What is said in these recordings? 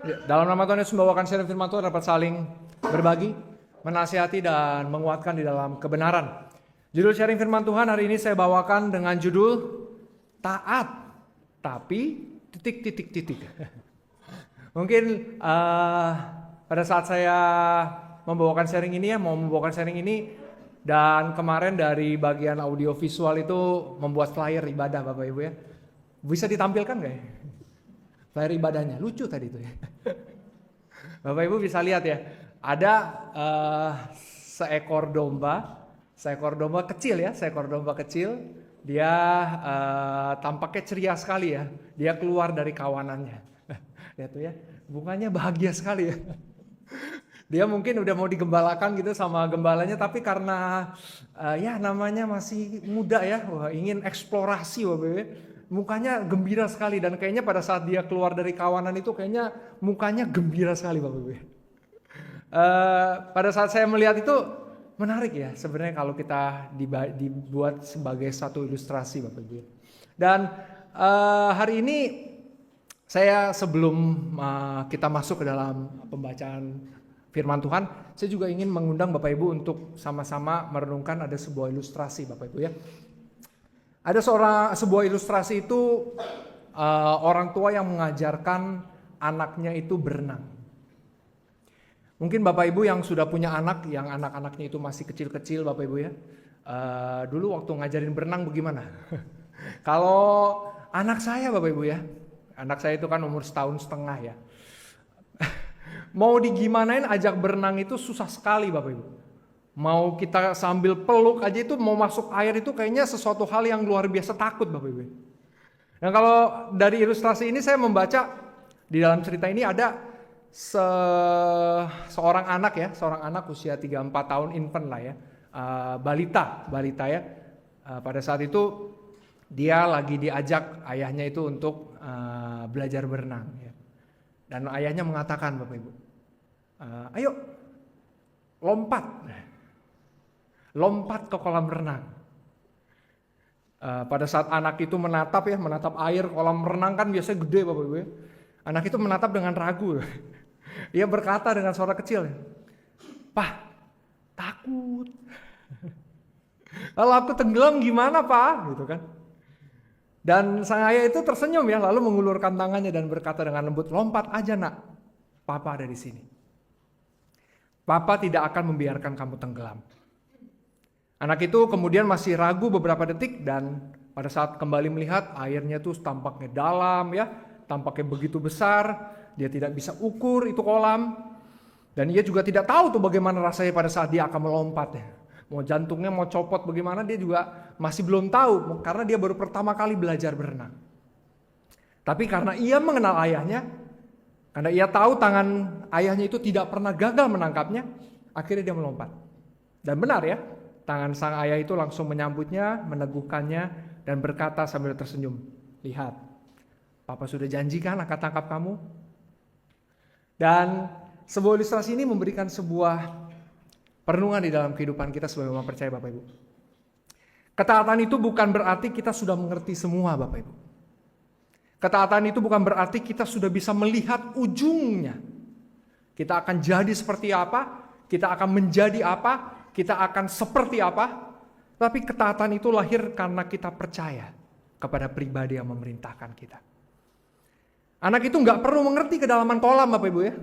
Ya, dalam nama Tuhan Yesus membawakan sharing firman Tuhan dapat saling berbagi, menasihati dan menguatkan di dalam kebenaran. Judul sharing firman Tuhan hari ini saya bawakan dengan judul taat tapi titik. Mungkin pada saat saya membawakan sharing ini dan kemarin dari bagian audio visual itu membuat flyer ibadah Bapak Ibu ya. Bisa ditampilkan nggak ya? Flyer ibadahnya, lucu tadi itu ya. Bapak Ibu bisa lihat ya, ada seekor domba kecil, dia tampaknya ceria sekali ya, dia keluar dari kawanannya. Lihat tuh ya, bunganya bahagia sekali ya. Dia mungkin udah mau digembalakan gitu sama gembalanya, tapi karena ya namanya masih muda ya, wah, ingin eksplorasi Bapak Ibu. Mukanya gembira sekali dan kayaknya pada saat dia keluar dari kawanan itu kayaknya mukanya gembira sekali Bapak Ibu. Pada saat saya melihat itu menarik ya sebenarnya kalau kita dibuat sebagai satu ilustrasi Bapak Ibu. Dan hari ini saya sebelum kita masuk ke dalam pembacaan firman Tuhan, saya juga ingin mengundang Bapak Ibu untuk sama-sama merenungkan ada sebuah ilustrasi Bapak Ibu ya. Ada sebuah ilustrasi itu orang tua yang mengajarkan anaknya itu berenang. Mungkin Bapak Ibu yang sudah punya anak, yang anak-anaknya itu masih kecil-kecil Bapak Ibu ya. Dulu waktu ngajarin berenang bagaimana? Kalau anak saya Bapak Ibu ya, anak saya itu kan umur 1,5 tahun ya. Mau digimanain ajak berenang itu susah sekali Bapak Ibu. Mau kita sambil peluk aja itu mau masuk air itu kayaknya sesuatu hal yang luar biasa takut Bapak Ibu. Nah kalau dari ilustrasi ini saya membaca di dalam cerita ini ada seorang anak usia 3-4 tahun infant lah ya, balita ya. Pada saat itu dia lagi diajak ayahnya itu untuk belajar berenang ya. Dan ayahnya mengatakan Bapak Ibu, ayo lompat ke kolam renang. Pada saat anak itu menatap air kolam renang kan biasanya gede Bapak Ibu ya. Anak itu menatap dengan ragu. Dia berkata dengan suara kecil, "Pak, takut." "Kalau aku tenggelam gimana Pak?" Gitu kan. Dan sang ayah itu tersenyum ya, lalu mengulurkan tangannya dan berkata dengan lembut, "Lompat aja nak, Papa ada di sini. Papa tidak akan membiarkan kamu tenggelam." Anak itu kemudian masih ragu beberapa detik dan pada saat kembali melihat airnya tuh tampaknya dalam ya, tampaknya begitu besar, dia tidak bisa ukur itu kolam dan ia juga tidak tahu tuh bagaimana rasanya pada saat dia akan melompat ya. Mau jantungnya mau copot bagaimana dia juga masih belum tahu karena dia baru pertama kali belajar berenang. Tapi karena ia mengenal ayahnya, karena ia tahu tangan ayahnya itu tidak pernah gagal menangkapnya, akhirnya dia melompat. Dan benar ya, tangan sang ayah itu langsung menyambutnya, meneguhkannya, dan berkata sambil tersenyum, "Lihat, Papa sudah janjikan akan tangkap kamu." Dan sebuah ilustrasi ini memberikan sebuah perenungan di dalam kehidupan kita sebagai orang percaya Bapak Ibu. Ketaatan itu bukan berarti kita sudah mengerti semua Bapak Ibu. Ketaatan itu bukan berarti kita sudah bisa melihat ujungnya. Kita akan jadi seperti apa, kita akan menjadi apa, kita akan seperti apa, tapi ketaatan itu lahir karena kita percaya kepada pribadi yang memerintahkan kita. Anak itu nggak perlu mengerti kedalaman kolam Bapak Ibu ya.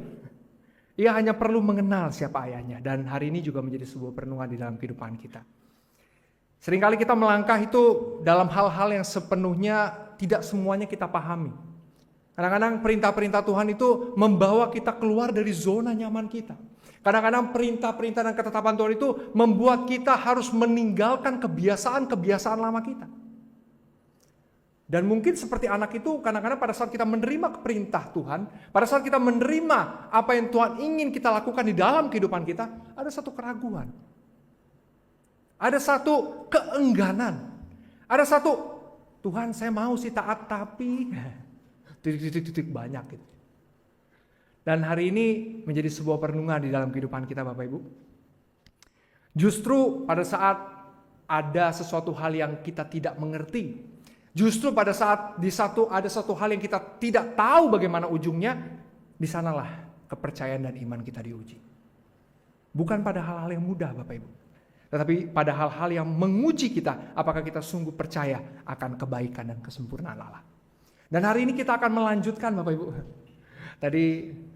Ia hanya perlu mengenal siapa ayahnya dan hari ini juga menjadi sebuah perenungan di dalam kehidupan kita. Seringkali kita melangkah itu dalam hal-hal yang sepenuhnya tidak semuanya kita pahami. Kadang-kadang perintah-perintah Tuhan itu membawa kita keluar dari zona nyaman kita. Kadang-kadang perintah-perintah dan ketetapan Tuhan itu membuat kita harus meninggalkan kebiasaan-kebiasaan lama kita. Dan mungkin seperti anak itu kadang-kadang pada saat kita menerima perintah Tuhan, pada saat kita menerima apa yang Tuhan ingin kita lakukan di dalam kehidupan kita, ada satu keraguan. Ada satu keengganan. Ada satu, Tuhan saya mau sih taat tapi titik-titik banyak gitu. Dan hari ini menjadi sebuah perenungan di dalam kehidupan kita Bapak Ibu. Justru pada saat ada sesuatu hal yang kita tidak mengerti, justru pada saat ada satu hal yang kita tidak tahu bagaimana ujungnya, di sanalah kepercayaan dan iman kita diuji. Bukan pada hal-hal yang mudah Bapak Ibu, tetapi pada hal-hal yang menguji kita, apakah kita sungguh percaya akan kebaikan dan kesempurnaan Allah. Dan hari ini kita akan melanjutkan Bapak Ibu. Tadi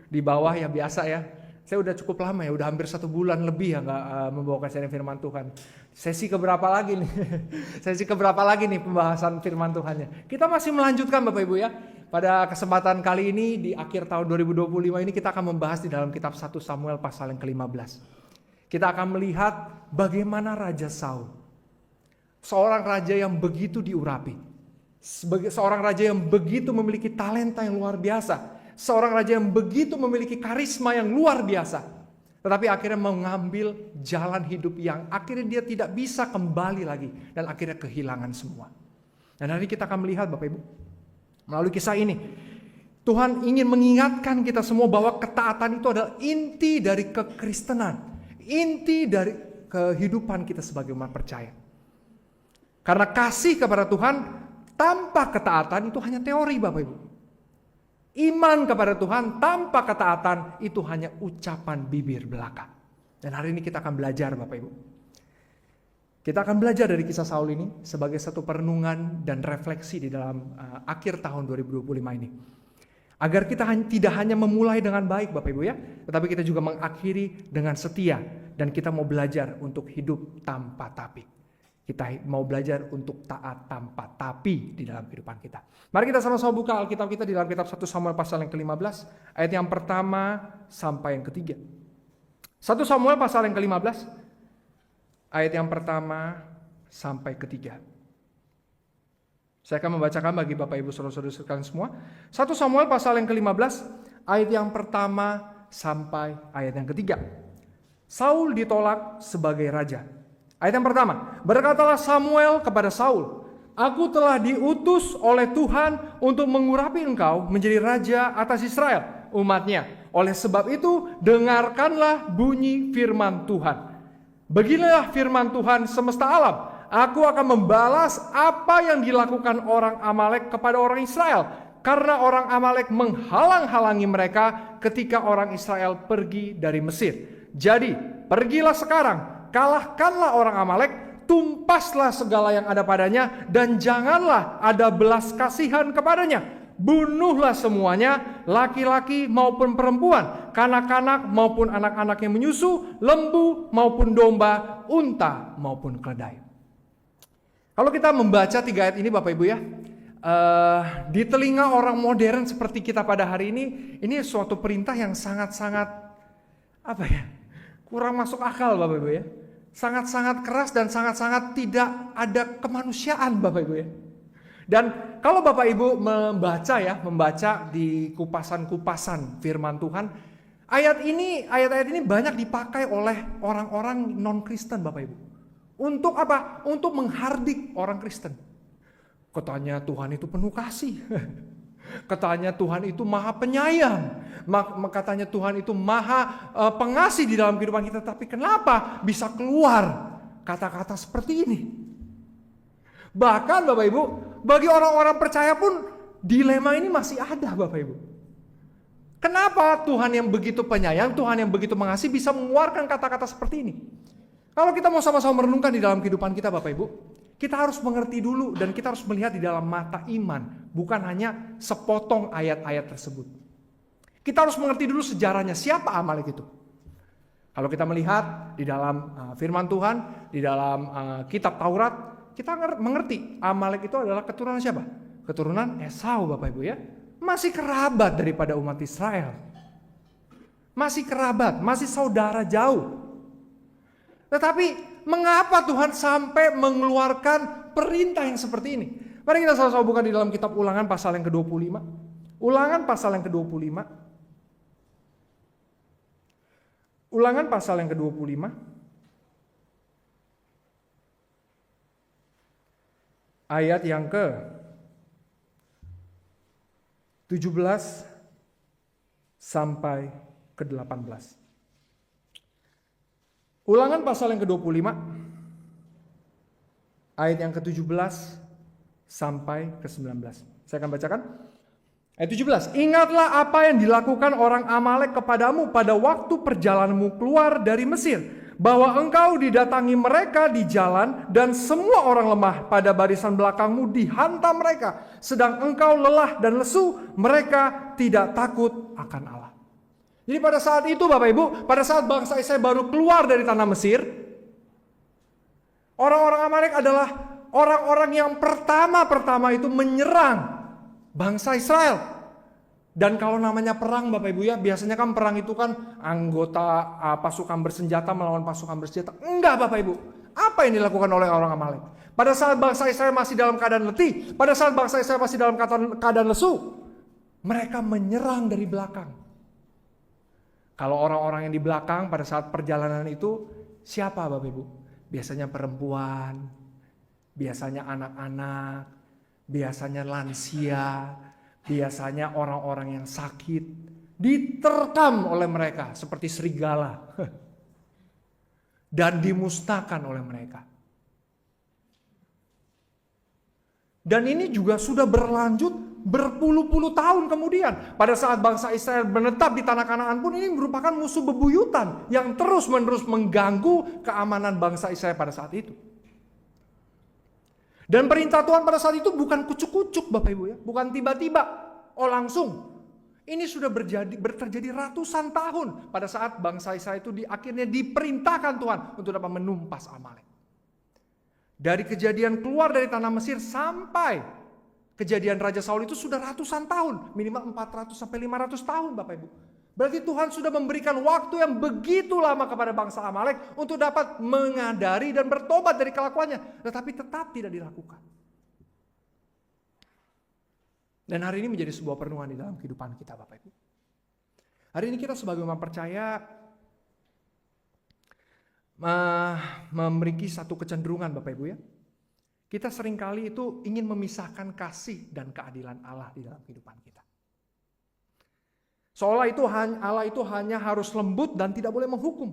di bawah ya biasa ya, saya udah cukup lama ya, udah hampir 1 bulan lebih ya gak membawakan sharing firman Tuhan. Sesi keberapa lagi nih? Sesi keberapa lagi nih pembahasan firman Tuhannya? Kita masih melanjutkan Bapak Ibu ya. Pada kesempatan kali ini di akhir tahun 2025 ini kita akan membahas di dalam kitab 1 Samuel pasal yang ke-15. Kita akan melihat bagaimana Raja Saul, seorang raja yang begitu diurapi, seorang raja yang begitu memiliki talenta yang luar biasa, seorang raja yang begitu memiliki karisma yang luar biasa, tetapi akhirnya mengambil jalan hidup yang akhirnya dia tidak bisa kembali lagi dan akhirnya kehilangan semua. Dan hari ini kita akan melihat Bapak Ibu, melalui kisah ini, Tuhan ingin mengingatkan kita semua bahwa ketaatan itu adalah inti dari kekristenan, inti dari kehidupan kita sebagai umat percaya. Karena kasih kepada Tuhan tanpa ketaatan itu hanya teori Bapak Ibu. Iman kepada Tuhan tanpa ketaatan itu hanya ucapan bibir belaka. Dan hari ini kita akan belajar Bapak Ibu. Kita akan belajar dari kisah Saul ini sebagai satu perenungan dan refleksi di dalam akhir tahun 2025 ini. Agar kita tidak hanya memulai dengan baik Bapak Ibu ya, tetapi kita juga mengakhiri dengan setia. Dan kita mau belajar untuk hidup tanpa tapi. Kita mau belajar untuk taat tanpa tapi di dalam kehidupan kita. Mari kita sama-sama buka Alkitab kita di dalam kitab 1 Samuel pasal yang ke-15. Ayat yang pertama sampai yang ketiga. 1 Samuel pasal yang ke-15. Ayat yang pertama sampai ketiga. Saya akan membacakan bagi Bapak Ibu saudara-saudara sekalian semua. 1 Samuel pasal yang ke-15. Ayat yang pertama sampai ayat yang ketiga. Saul ditolak sebagai raja. Ayat yang pertama, berkatalah Samuel kepada Saul, aku telah diutus oleh Tuhan untuk mengurapi engkau menjadi raja atas Israel, umatnya. Oleh sebab itu, dengarkanlah bunyi firman Tuhan. Beginilah firman Tuhan semesta alam, aku akan membalas apa yang dilakukan orang Amalek kepada orang Israel, karena orang Amalek menghalang-halangi mereka ketika orang Israel pergi dari Mesir. Jadi, pergilah sekarang, kalahkanlah orang Amalek, tumpaslah segala yang ada padanya, dan janganlah ada belas kasihan kepadanya. Bunuhlah semuanya, laki-laki maupun perempuan, kanak-kanak maupun anak-anak yang menyusu, lembu maupun domba, unta maupun keledai. Kalau kita membaca 3 ayat ini Bapak Ibu ya, di telinga orang modern seperti kita pada hari ini suatu perintah yang sangat-sangat kurang masuk akal Bapak Ibu ya. Sangat-sangat keras dan sangat-sangat tidak ada kemanusiaan Bapak Ibu ya. Dan kalau Bapak Ibu membaca di kupasan-kupasan firman Tuhan, ayat-ayat ini banyak dipakai oleh orang-orang non-Kristen Bapak Ibu. Untuk apa? Untuk menghardik orang Kristen. Katanya Tuhan itu penuh kasih. Katanya Tuhan itu maha penyayang. Katanya Tuhan itu maha pengasih di dalam kehidupan kita. Tapi kenapa bisa keluar kata-kata seperti ini? Bahkan Bapak Ibu, bagi orang-orang percaya pun dilema ini masih ada Bapak Ibu. Kenapa Tuhan yang begitu penyayang, Tuhan yang begitu mengasihi bisa mengeluarkan kata-kata seperti ini? Kalau kita mau sama-sama merenungkan di dalam kehidupan kita Bapak Ibu, kita harus mengerti dulu dan kita harus melihat di dalam mata iman, bukan hanya sepotong ayat-ayat tersebut. Kita harus mengerti dulu sejarahnya, siapa Amalek itu. Kalau kita melihat di dalam firman Tuhan, di dalam kitab Taurat, kita mengerti Amalek itu adalah keturunan siapa? Keturunan Esau Bapak Ibu ya. Masih kerabat daripada umat Israel. Masih kerabat, masih saudara jauh. Tetapi mengapa Tuhan sampai mengeluarkan perintah yang seperti ini? Mari kita sama-sama buka di dalam kitab Ulangan pasal yang ke-25. Ulangan pasal yang ke-25. Ulangan pasal yang ke-25. Ayat yang ke-17 sampai ke-18. Ulangan pasal yang ke-25 ayat yang ke-17 sampai ke-19. Saya akan bacakan. Ayat 17, ingatlah apa yang dilakukan orang Amalek kepadamu pada waktu perjalananmu keluar dari Mesir, bahwa engkau didatangi mereka di jalan dan semua orang lemah pada barisan belakangmu dihantam mereka, sedang engkau lelah dan lesu, mereka tidak takut akan Allah. Jadi pada saat itu Bapak Ibu, pada saat bangsa Israel baru keluar dari tanah Mesir, orang-orang Amalek adalah orang-orang yang pertama itu menyerang bangsa Israel. Dan kalau namanya perang Bapak Ibu ya, biasanya kan perang itu kan anggota pasukan bersenjata melawan pasukan bersenjata. Enggak Bapak Ibu. Apa yang dilakukan oleh orang Amalek? Pada saat bangsa Israel masih dalam keadaan letih, pada saat bangsa Israel masih dalam keadaan lesu, mereka menyerang dari belakang. Kalau orang-orang yang di belakang pada saat perjalanan itu, siapa Bapak Ibu? Biasanya perempuan, biasanya anak-anak, biasanya lansia, biasanya orang-orang yang sakit, diterkam oleh mereka seperti serigala dan dimusnahkan oleh mereka. Dan ini juga sudah berlanjut berpuluh-puluh tahun kemudian. Pada saat bangsa Israel menetap di tanah Kanaan pun ini merupakan musuh bebuyutan yang terus-menerus mengganggu keamanan bangsa Israel pada saat itu. Dan perintah Tuhan pada saat itu bukan kucuk-kucuk Bapak Ibu ya, bukan tiba-tiba, langsung. Ini sudah terjadi ratusan tahun pada saat bangsa Israel itu akhirnya diperintahkan Tuhan untuk dapat menumpas Amalek. Dari kejadian keluar dari tanah Mesir sampai kejadian Raja Saul itu sudah ratusan tahun, minimal 400 sampai 500 tahun Bapak Ibu. Berarti Tuhan sudah memberikan waktu yang begitu lama kepada bangsa Amalek untuk dapat mengadari dan bertobat dari kelakuannya, tetapi tetap tidak dilakukan. Dan hari ini menjadi sebuah perenungan di dalam kehidupan kita Bapak Ibu. Hari ini kita sebagai umat percaya memiliki satu kecenderungan Bapak Ibu ya. Kita seringkali itu ingin memisahkan kasih dan keadilan Allah di dalam kehidupan kita. Seolah Allah itu hanya harus lembut dan tidak boleh menghukum.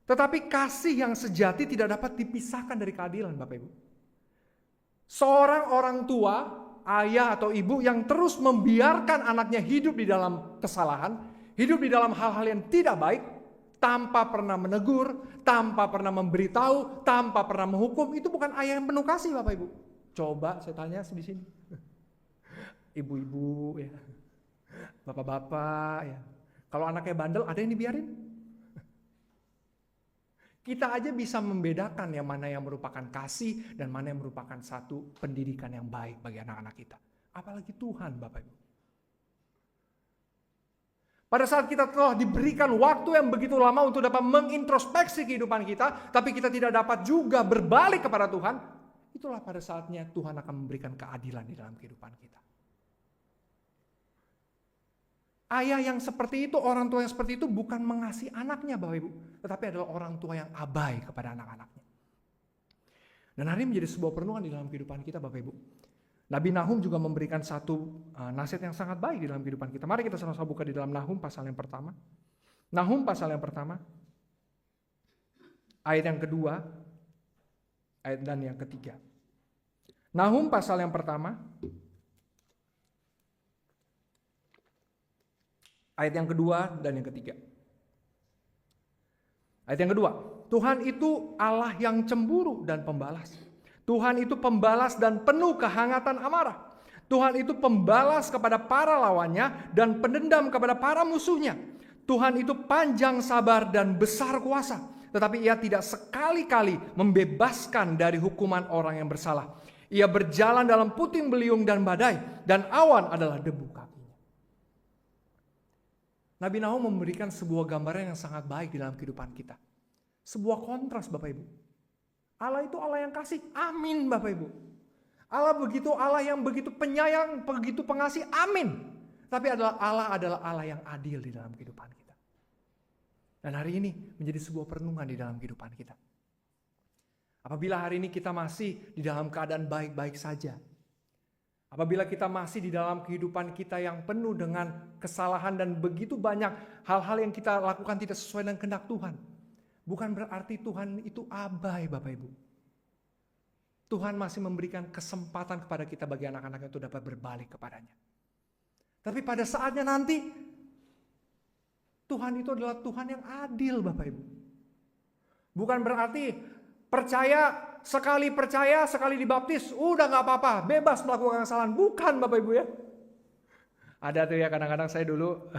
Tetapi kasih yang sejati tidak dapat dipisahkan dari keadilan Bapak Ibu. Seorang orang tua, ayah atau ibu yang terus membiarkan anaknya hidup di dalam kesalahan, hidup di dalam hal-hal yang tidak baik, tanpa pernah menegur, tanpa pernah memberitahu, tanpa pernah menghukum, itu bukan ayah yang penuh kasih Bapak Ibu. Coba saya tanya di sini. Ibu-ibu ya. Bapak-bapak ya. Kalau anaknya bandel ada yang dibiarin? Kita aja bisa membedakan yang mana yang merupakan kasih dan mana yang merupakan satu pendidikan yang baik bagi anak-anak kita. Apalagi Tuhan Bapak Ibu. Pada saat kita telah diberikan waktu yang begitu lama untuk dapat mengintrospeksi kehidupan kita, tapi kita tidak dapat juga berbalik kepada Tuhan, itulah pada saatnya Tuhan akan memberikan keadilan di dalam kehidupan kita. Ayah yang seperti itu, orang tua yang seperti itu bukan mengasihi anaknya Bapak Ibu, tetapi adalah orang tua yang abai kepada anak-anaknya. Dan hari ini menjadi sebuah perenungan di dalam kehidupan kita Bapak Ibu. Nabi Nahum juga memberikan satu nasihat yang sangat baik di dalam kehidupan kita. Mari kita sama-sama buka di dalam Nahum pasal yang pertama. Nahum pasal yang pertama, ayat yang kedua, ayat dan yang ketiga. Nahum pasal yang pertama, ayat yang kedua dan yang ketiga. Ayat yang kedua, Tuhan itu Allah yang cemburu dan pembalas. Tuhan itu pembalas dan penuh kehangatan amarah. Tuhan itu pembalas kepada para lawannya dan pendendam kepada para musuhnya. Tuhan itu panjang sabar dan besar kuasa. Tetapi ia tidak sekali-kali membebaskan dari hukuman orang yang bersalah. Ia berjalan dalam puting beliung dan badai, dan awan adalah debu kakinya. Nabi Nahum memberikan sebuah gambaran yang sangat baik di dalam kehidupan kita. Sebuah kontras Bapak Ibu. Allah itu Allah yang kasih, amin Bapak Ibu. Allah yang begitu penyayang, begitu pengasih, amin. Tapi Allah adalah Allah yang adil di dalam kehidupan kita. Dan hari ini menjadi sebuah perenungan di dalam kehidupan kita. Apabila hari ini kita masih di dalam keadaan baik-baik saja, apabila kita masih di dalam kehidupan kita yang penuh dengan kesalahan dan begitu banyak hal-hal yang kita lakukan tidak sesuai dengan kehendak Tuhan, bukan berarti Tuhan itu abai Bapak Ibu. Tuhan masih memberikan kesempatan kepada kita bagi anak-anaknya untuk dapat berbalik kepadanya. Tapi pada saatnya nanti, Tuhan itu adalah Tuhan yang adil Bapak Ibu. Bukan berarti percaya, sekali dibaptis, udah gak apa-apa, bebas melakukan kesalahan. Bukan Bapak Ibu ya. Ada tuh ya kadang-kadang saya dulu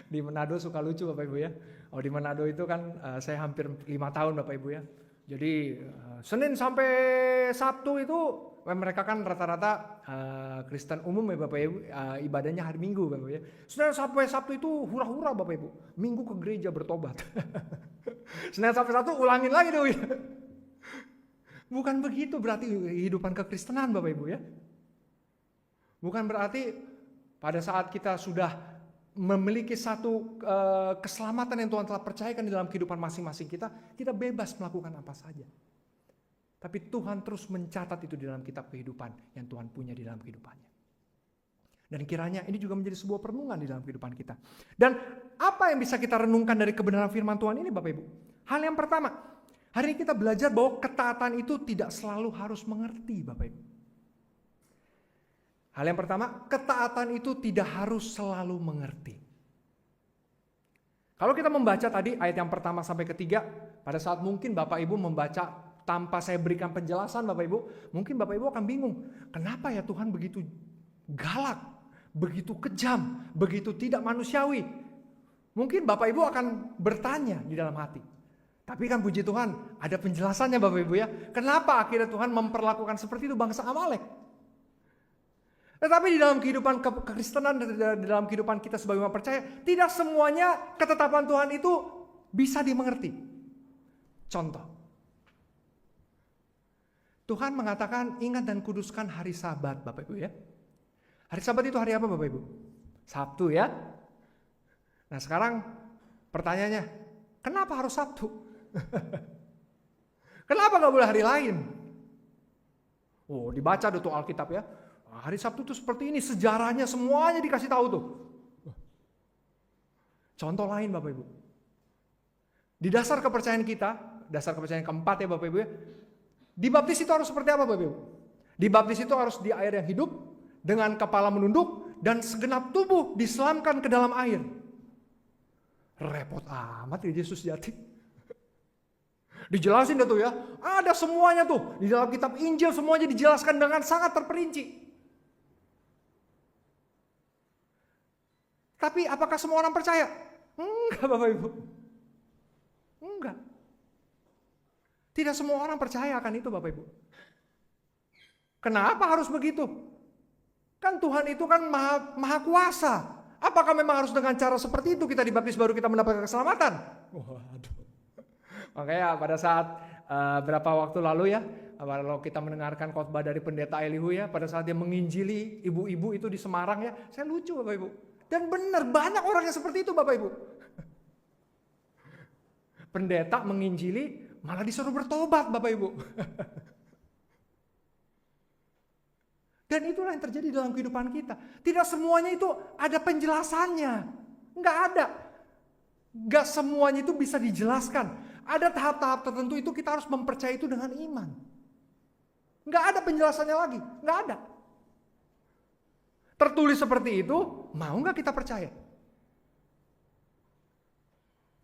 di Manado suka lucu Bapak Ibu ya. Di Manado itu kan saya hampir 5 tahun Bapak Ibu ya. Jadi Senin sampai Sabtu itu mereka kan rata-rata Kristen umum ya Bapak Ibu, ibadahnya hari Minggu Bapak Ibu ya. Senin sampai Sabtu itu hura-hura Bapak Ibu. Minggu ke gereja bertobat. Senin sampai Sabtu ulangin lagi tuh ya. Bukan begitu berarti kehidupan kekristenan Bapak Ibu ya. Bukan berarti pada saat kita sudah memiliki satu keselamatan yang Tuhan telah percayakan di dalam kehidupan masing-masing kita, kita bebas melakukan apa saja. Tapi Tuhan terus mencatat itu di dalam kitab kehidupan yang Tuhan punya di dalam kehidupannya. Dan kiranya ini juga menjadi sebuah perenungan di dalam kehidupan kita. Dan apa yang bisa kita renungkan dari kebenaran firman Tuhan ini Bapak Ibu? Hal yang pertama, hari ini kita belajar bahwa ketaatan itu tidak selalu harus mengerti Bapak Ibu. Hal yang pertama, ketaatan itu tidak harus selalu mengerti. Kalau kita membaca tadi ayat yang pertama sampai ketiga, pada saat mungkin Bapak Ibu membaca tanpa saya berikan penjelasan Bapak Ibu, mungkin Bapak Ibu akan bingung. Kenapa ya Tuhan begitu galak, begitu kejam, begitu tidak manusiawi? Mungkin Bapak Ibu akan bertanya di dalam hati. Tapi kan puji Tuhan, ada penjelasannya Bapak Ibu ya. Kenapa akhirnya Tuhan memperlakukan seperti itu bangsa Amalek? Tetapi di dalam kehidupan kekristenan, di dalam kehidupan kita sebagai orang percaya, tidak semuanya ketetapan Tuhan itu bisa dimengerti. Contoh, Tuhan mengatakan ingat dan kuduskan hari Sabat Bapak Ibu ya. Hari Sabat itu hari apa Bapak Ibu? Sabtu ya. Nah sekarang pertanyaannya, kenapa harus Sabtu? Kenapa gak boleh hari lain? Dibaca tuh Alkitab ya. Hari Sabtu itu seperti ini, sejarahnya semuanya dikasih tahu tuh. Contoh lain Bapak Ibu. Di dasar kepercayaan kita, dasar kepercayaan keempat ya Bapak Ibu ya. Dibaptis itu harus seperti apa Bapak Ibu? Dibaptis itu harus di air yang hidup, dengan kepala menunduk, dan segenap tubuh diselamkan ke dalam air. Repot amat ya Yesus jati. Dijelasin tuh ya, ada semuanya tuh. Di dalam kitab Injil semuanya dijelaskan dengan sangat terperinci. Tapi apakah semua orang percaya? Enggak Bapak Ibu. Enggak. Tidak semua orang percaya akan itu Bapak Ibu. Kenapa harus begitu? Kan Tuhan itu kan maha kuasa. Apakah memang harus dengan cara seperti itu kita dibaptis baru kita mendapatkan keselamatan? Waduh. Makanya pada saat berapa waktu lalu ya, kalau kita mendengarkan khotbah dari pendeta Elihu ya, pada saat dia menginjili ibu-ibu itu di Semarang ya, saya lucu Bapak Ibu. Dan benar banyak orang yang seperti itu Bapak Ibu. Pendeta menginjili malah disuruh bertobat Bapak Ibu. Dan itulah yang terjadi dalam kehidupan kita. Tidak semuanya itu ada penjelasannya. Enggak ada. Enggak semuanya itu bisa dijelaskan. Ada tahap-tahap tertentu itu kita harus mempercayai itu dengan iman. Enggak ada penjelasannya lagi. Enggak ada. Tertulis seperti itu, mau nggak kita percaya?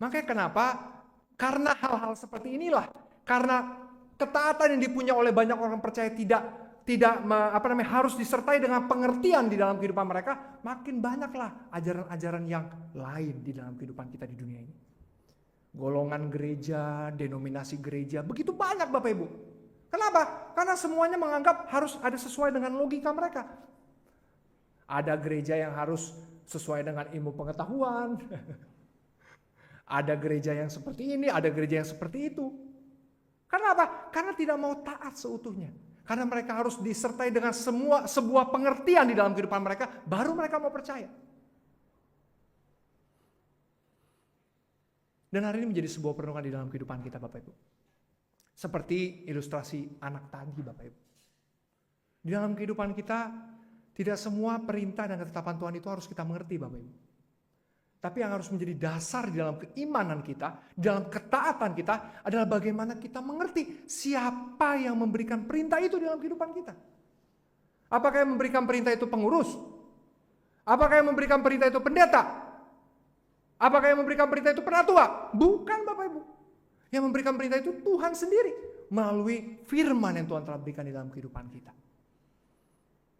Makanya kenapa? Karena hal-hal seperti inilah, karena ketaatan yang dipunya oleh banyak orang percaya tidak harus disertai dengan pengertian di dalam kehidupan mereka, makin banyaklah ajaran-ajaran yang lain di dalam kehidupan kita di dunia ini. Golongan gereja, denominasi gereja, begitu banyak Bapak Ibu. Kenapa? Karena semuanya menganggap harus ada sesuai dengan logika mereka. Ada gereja yang harus sesuai dengan ilmu pengetahuan. Ada gereja yang seperti ini, ada gereja yang seperti itu. Karena apa? Karena tidak mau taat seutuhnya. Karena mereka harus disertai dengan sebuah pengertian di dalam kehidupan mereka, baru mereka mau percaya. Dan hari ini menjadi sebuah perenungan di dalam kehidupan kita Bapak Ibu. Seperti ilustrasi anak tadi Bapak Ibu. Di dalam kehidupan kita, tidak semua perintah dan ketetapan Tuhan itu harus kita mengerti Bapak Ibu. Tapi yang harus menjadi dasar di dalam keimanan kita, di dalam ketaatan kita adalah bagaimana kita mengerti siapa yang memberikan perintah itu di dalam kehidupan kita. Apakah yang memberikan perintah itu pengurus? Apakah yang memberikan perintah itu pendeta? Apakah yang memberikan perintah itu penatua? Bukan, Bapak Ibu. Yang memberikan perintah itu Tuhan sendiri melalui firman yang Tuhan telah berikan di dalam kehidupan kita.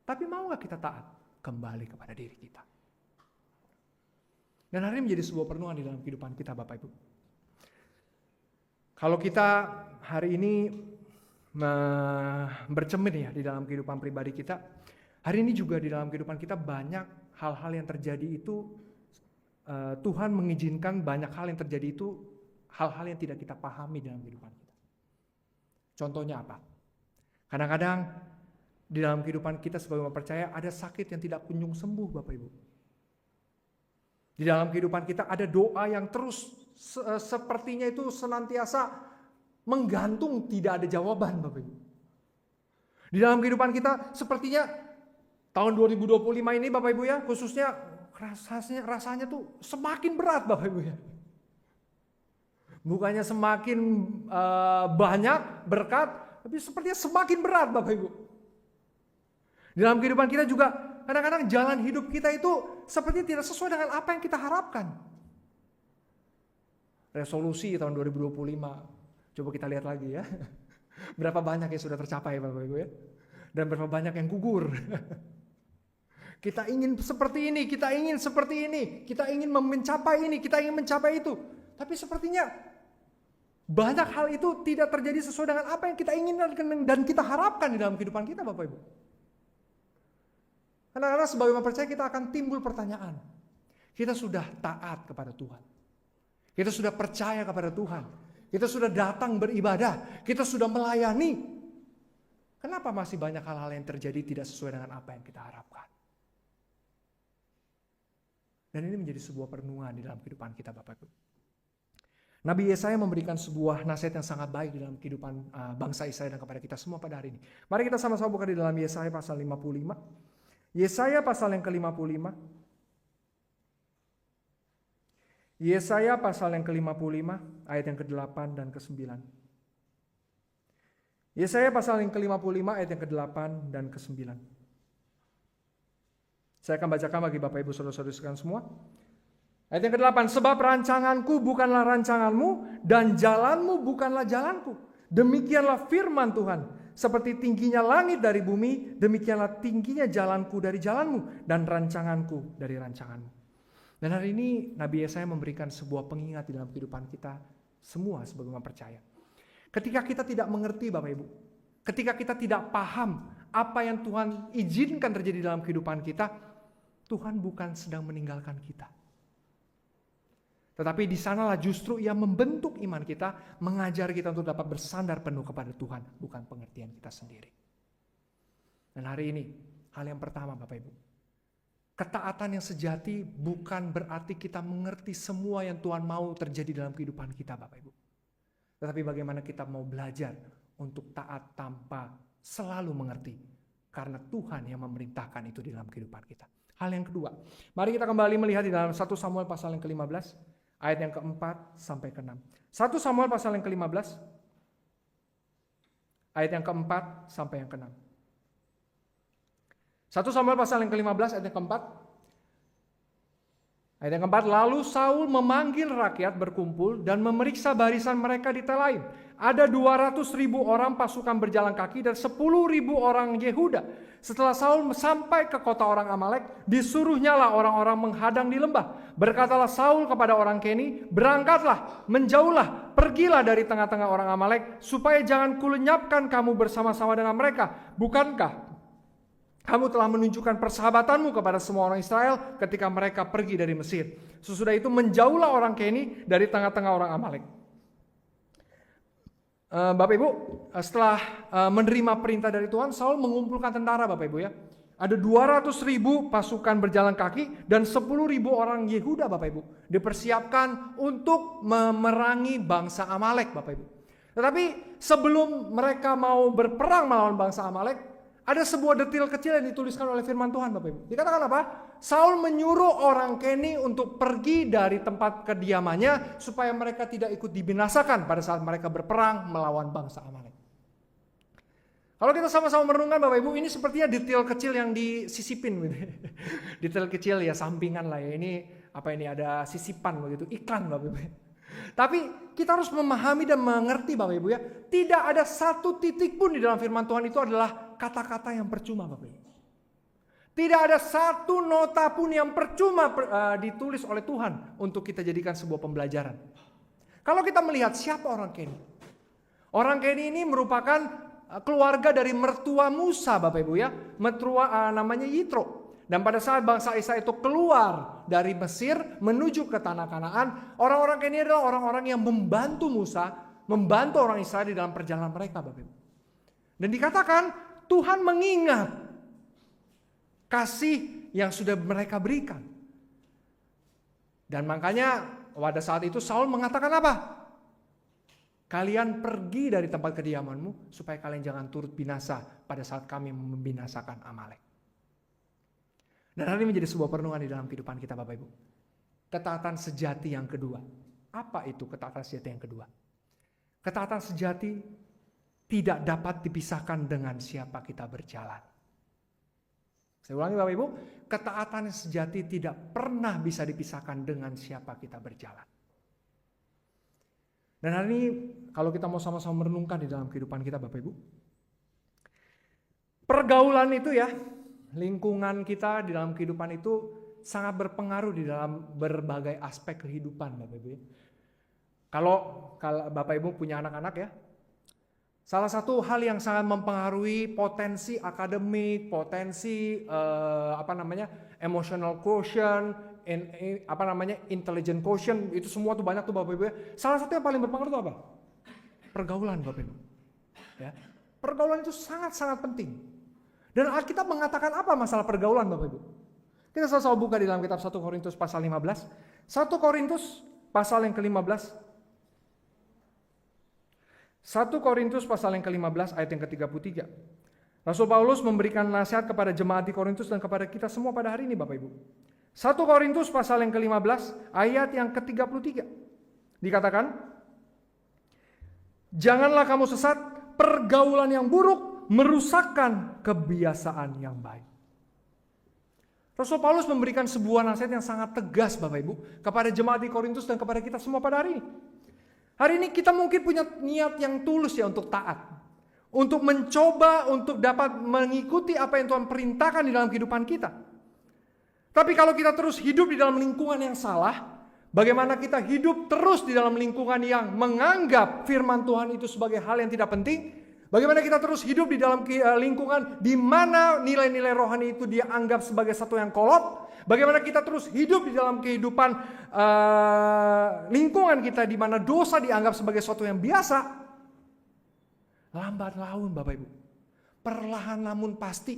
Tapi mau gak kita taat? Kembali kepada diri kita. Dan hari ini menjadi sebuah perenungan di dalam kehidupan kita, Bapak Ibu. Kalau kita hari ini bercermin ya di dalam kehidupan pribadi kita, hari ini juga di dalam kehidupan kita banyak hal-hal yang terjadi itu, Tuhan mengizinkan banyak hal yang terjadi itu, hal-hal yang tidak kita pahami dalam kehidupan kita. Contohnya apa? Kadang-kadang di dalam kehidupan kita sebagai orang percaya ada sakit yang tidak kunjung sembuh, Bapak Ibu. Di dalam kehidupan kita ada doa yang terus sepertinya itu senantiasa menggantung, tidak ada jawaban, Bapak Ibu. Di dalam kehidupan kita sepertinya tahun 2025 ini, Bapak Ibu ya, khususnya rasanya tuh semakin berat, Bapak Ibu ya. Bukannya semakin banyak berkat, tapi sepertinya semakin berat, Bapak Ibu. Di dalam kehidupan kita juga kadang-kadang jalan hidup kita itu sepertinya tidak sesuai dengan apa yang kita harapkan. Resolusi tahun 2025, coba kita lihat lagi ya. Berapa banyak yang sudah tercapai, Bapak Ibu ya. Dan berapa banyak yang gugur. Kita ingin seperti ini, kita ingin seperti ini, kita ingin mencapai ini, kita ingin mencapai itu. Tapi sepertinya banyak hal itu tidak terjadi sesuai dengan apa yang kita inginkan dan kita harapkan di dalam kehidupan kita, Bapak Ibu. Karena sebagai orang percaya kita akan timbul pertanyaan. Kita sudah taat kepada Tuhan. Kita sudah percaya kepada Tuhan. Kita sudah datang beribadah. Kita sudah melayani. Kenapa masih banyak hal-hal yang terjadi tidak sesuai dengan apa yang kita harapkan? Dan ini menjadi sebuah perenungan di dalam kehidupan kita, Bapak Ibu. Nabi Yesaya memberikan sebuah nasihat yang sangat baik di dalam kehidupan bangsa Israel dan kepada kita semua pada hari ini. Mari kita sama-sama buka di dalam Yesaya pasal 55. Yesaya pasal yang ke-55. Yesaya pasal yang ke-55 ayat yang ke-8 dan ke-9. Yesaya pasal yang ke-55 ayat yang ke-8 dan ke-9. Saya akan bacakan bagi Bapak Ibu Saudara-saudari sekalian semua. Ayat yang ke-8, sebab rancanganku bukanlah rancanganmu dan jalanmu bukanlah jalanku. Demikianlah firman Tuhan. Seperti tingginya langit dari bumi, demikianlah tingginya jalanku dari jalanmu dan rancanganku dari rancanganmu. Dan hari ini Nabi Yesaya memberikan sebuah pengingat di dalam kehidupan kita semua sebagai orang percaya. Ketika kita tidak mengerti, Bapak Ibu, ketika kita tidak paham apa yang Tuhan izinkan terjadi dalam kehidupan kita, Tuhan bukan sedang meninggalkan kita. Tetapi di sanalah justru Ia membentuk iman kita, mengajar kita untuk dapat bersandar penuh kepada Tuhan, bukan pengertian kita sendiri. Dan hari ini, hal yang pertama Bapak Ibu, ketaatan yang sejati bukan berarti kita mengerti semua yang Tuhan mau terjadi dalam kehidupan kita, Bapak Ibu. Tetapi bagaimana kita mau belajar untuk taat tanpa selalu mengerti, karena Tuhan yang memerintahkan itu di dalam kehidupan kita. Hal yang kedua, mari kita kembali melihat di dalam 1 Samuel pasal yang ke-15, ayat yang ke-4 sampai ke-6. 1 Samuel pasal yang ke-15, ayat yang ke-4 sampai yang ke-6. 1 Samuel pasal yang ke-15, ayat yang ke-4. Ayat yang ke-4, lalu Saul memanggil rakyat berkumpul dan memeriksa barisan mereka di Telaim. Ada 200.000 orang pasukan berjalan kaki dan 10.000 orang Yehuda. Setelah Saul sampai ke kota orang Amalek, disuruhnyalah orang-orang menghadang di lembah. Berkatalah Saul kepada orang Keni, berangkatlah, menjauhlah, pergilah dari tengah-tengah orang Amalek, supaya jangan kulenyapkan kamu bersama-sama dengan mereka. Bukankah kamu telah menunjukkan persahabatanmu kepada semua orang Israel ketika mereka pergi dari Mesir? Sesudah itu menjauhlah orang Keni dari tengah-tengah orang Amalek. Bapak Ibu, setelah menerima perintah dari Tuhan, Saul mengumpulkan tentara, Bapak Ibu ya. Ada 200.000 pasukan berjalan kaki dan 10.000 orang Yehuda, Bapak Ibu, dipersiapkan untuk memerangi bangsa Amalek, Bapak Ibu. Tetapi sebelum mereka mau berperang melawan bangsa Amalek, ada sebuah detil kecil yang dituliskan oleh firman Tuhan, Bapak Ibu. Dikatakan apa? Saul menyuruh orang Keni untuk pergi dari tempat kediamannya supaya mereka tidak ikut dibinasakan pada saat mereka berperang melawan bangsa Amalek. Kalau kita sama-sama merenungkan Bapak Ibu, ini sepertinya detail kecil yang disisipin gitu. Detail kecil ya, sampingan lah ya. Ini apa ini, ada sisipan begitu, iklan Bapak Ibu. Tapi kita harus memahami dan mengerti Bapak Ibu ya, tidak ada satu titik pun di dalam firman Tuhan itu adalah kata-kata yang percuma Bapak Ibu. Tidak ada satu nota pun yang percuma ditulis oleh Tuhan untuk kita jadikan sebuah pembelajaran. Kalau kita melihat siapa orang Keni. Orang Keni ini merupakan keluarga dari mertua Musa Bapak Ibu ya. Mertua namanya Yitro. Dan pada saat bangsa Israel itu keluar dari Mesir menuju ke tanah Kanaan, orang-orang Keni adalah orang-orang yang membantu Musa, membantu orang Israel di dalam perjalanan mereka Bapak Ibu. Dan dikatakan Tuhan mengingat kasih yang sudah mereka berikan. Dan makanya pada saat itu Saul mengatakan apa? Kalian pergi dari tempat kediamanmu supaya kalian jangan turut binasa pada saat kami membinasakan Amalek. Dan hal ini menjadi sebuah perenungan di dalam kehidupan kita Bapak Ibu. Ketaatan sejati yang kedua. Apa itu ketaatan sejati yang kedua? Ketaatan sejati tidak dapat dipisahkan dengan siapa kita berjalan. Saya ulangi Bapak Ibu, ketaatan sejati tidak pernah bisa dipisahkan dengan siapa kita berjalan. Dan hari ini kalau kita mau sama-sama merenungkan di dalam kehidupan kita Bapak Ibu. Pergaulan itu ya, lingkungan kita di dalam kehidupan itu sangat berpengaruh di dalam berbagai aspek kehidupan Bapak Ibu. Kalau Bapak Ibu punya anak-anak ya, salah satu hal yang sangat mempengaruhi potensi akademik, potensi emotional quotient, intelligent quotient, itu semua tuh banyak tuh Bapak Ibu. Salah satu yang paling berpengaruh itu apa? Pergaulan Bapak Ibu. Ya. Pergaulan itu sangat-sangat penting. Dan Alkitab mengatakan apa masalah pergaulan Bapak Ibu? Kita sama-sama buka di dalam kitab 1 Korintus pasal 15. 1 Korintus pasal yang ke-15. 1 Korintus pasal yang ke-15 ayat yang ke-33. Rasul Paulus memberikan nasihat kepada jemaat di Korintus dan kepada kita semua pada hari ini Bapak Ibu. 1 Korintus pasal yang ke-15 ayat yang ke-33. Dikatakan, janganlah kamu sesat, pergaulan yang buruk merusakkan kebiasaan yang baik. Rasul Paulus memberikan sebuah nasihat yang sangat tegas Bapak Ibu kepada jemaat di Korintus dan kepada kita semua pada hari ini. Hari ini kita mungkin punya niat yang tulus ya untuk taat. Untuk mencoba untuk dapat mengikuti apa yang Tuhan perintahkan di dalam kehidupan kita. Tapi kalau kita terus hidup di dalam lingkungan yang salah, bagaimana kita hidup terus di dalam lingkungan yang menganggap firman Tuhan itu sebagai hal yang tidak penting? Bagaimana kita terus hidup di dalam lingkungan di mana nilai-nilai rohani itu dia anggap sebagai satu yang kolot? Bagaimana kita terus hidup di dalam kehidupan lingkungan kita di mana dosa dianggap sebagai sesuatu yang biasa? Lambat laun Bapak Ibu, perlahan namun pasti,